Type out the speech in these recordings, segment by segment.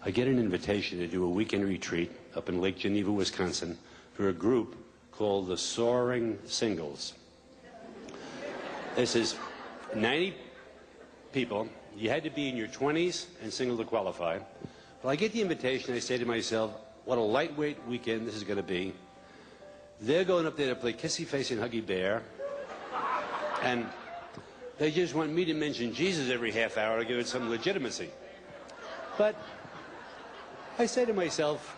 I get an invitation to do a weekend retreat up in Lake Geneva, Wisconsin, for a group called the Soaring Singles. This is 90 people. You had to be in your 20s and single to qualify. Well, I get the invitation. I say to myself, what a lightweight weekend this is going to be. They're going up there to play Kissy Face and Huggy Bear. And they just want me to mention Jesus every half hour to give it some legitimacy. But I say to myself,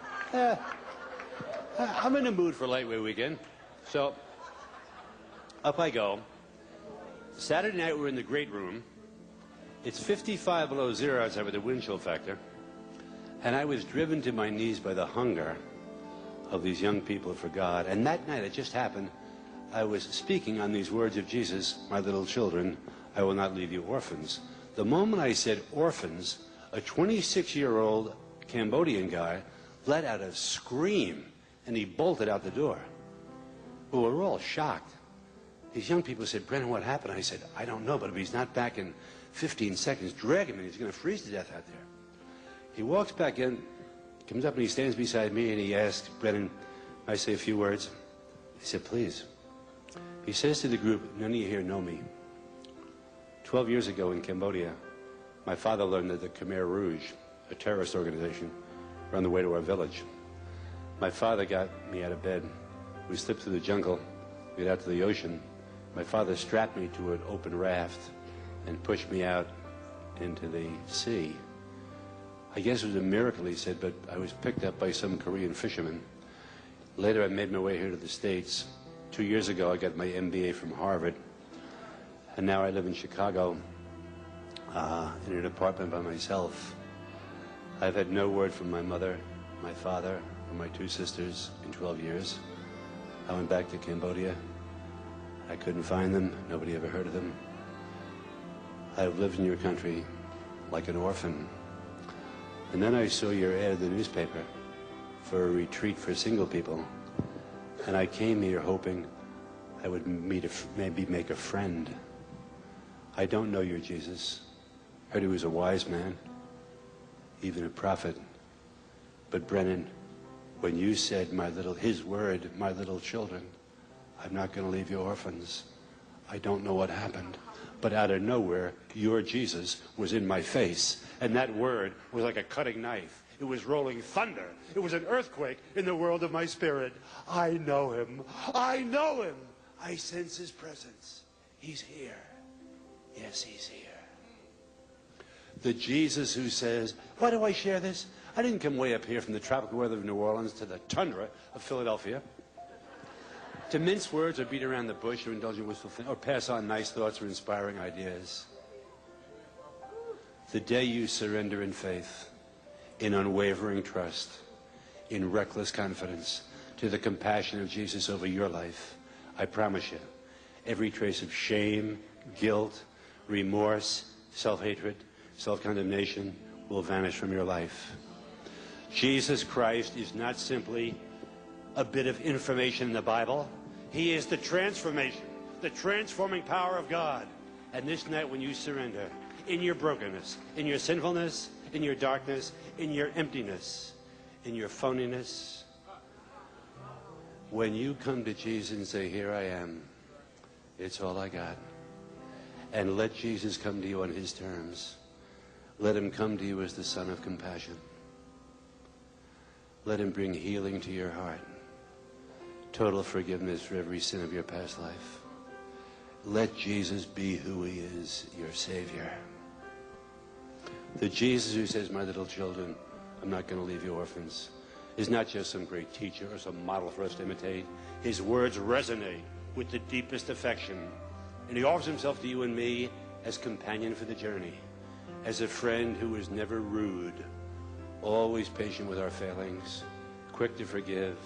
I'm in the mood for a lightweight weekend. So up I go. Saturday night we're in the great room. It's 55 below zero outside with a wind chill factor. And I was driven to my knees by the hunger of these young people for God. And that night, it just happened, I was speaking on these words of Jesus, my little children, I will not leave you orphans. The moment I said orphans, a 26-year-old Cambodian guy let out a scream, and he bolted out the door. We were all shocked. These young people said, Brennan, what happened? I said, I don't know, but if he's not back in 15 seconds, drag him, and he's going to freeze to death out there. He walks back in, comes up and he stands beside me, and he asks, Brennan, I say a few words. I said, please. He says to the group, none of you here know me. 12 years ago in Cambodia, my father learned that the Khmer Rouge, a terrorist organization, were on the way to our village. My father got me out of bed. We slipped through the jungle, we got out to the ocean. My father strapped me to an open raft and pushed me out into the sea. I guess it was a miracle, he said, but I was picked up by some Korean fishermen. Later, I made my way here to the States. 2 years ago, I got my MBA from Harvard. And now I live in Chicago in an apartment by myself. I've had no word from my mother, my father, or my two sisters in 12 years. I went back to Cambodia. I couldn't find them. Nobody ever heard of them. I've lived in your country like an orphan. And then I saw your ad in the newspaper for a retreat for single people. And I came here hoping I would maybe make a friend. I don't know your Jesus. Heard he was a wise man, even a prophet. But Brennan, when you said his word, my little children, I'm not going to leave you orphans. I don't know what happened. But out of nowhere, your Jesus was in my face. And that word was like a cutting knife. It was rolling thunder. It was an earthquake in the world of my spirit. I know him. I know him. I sense his presence. He's here. Yes, he's here. The Jesus who says, why do I share this? I didn't come way up here from the tropical weather of New Orleans to the tundra of Philadelphia to mince words or beat around the bush or indulge in wistful things or pass on nice thoughts or inspiring ideas. The day you surrender in faith, in unwavering trust, in reckless confidence to the compassion of Jesus over your life, I promise you, every trace of shame, guilt, remorse, self-hatred, self-condemnation will vanish from your life. Jesus Christ is not simply a bit of information in the Bible. He is the transformation, the transforming power of God. And this night when you surrender, in your brokenness, in your sinfulness, in your darkness, in your emptiness, in your phoniness, when you come to Jesus and say, here I am, it's all I got. And let Jesus come to you on his terms. Let him come to you as the Son of compassion. Let him bring healing to your heart. Total forgiveness for every sin of your past life. Let Jesus be who he is, your Savior. The Jesus who says, my little children, I'm not going to leave you orphans, is not just some great teacher or some model for us to imitate. His words resonate with the deepest affection. And he offers himself to you and me as companion for the journey, as a friend who is never rude, always patient with our failings, quick to forgive.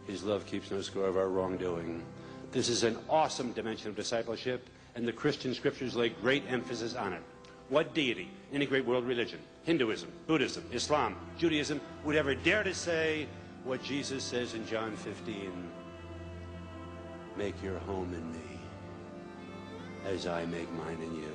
His love keeps no score of our wrongdoing. This is an awesome dimension of discipleship, and the Christian scriptures lay great emphasis on it. What deity, any great world religion, Hinduism, Buddhism, Islam, Judaism, would ever dare to say what Jesus says in John 15, make your home in me as I make mine in you.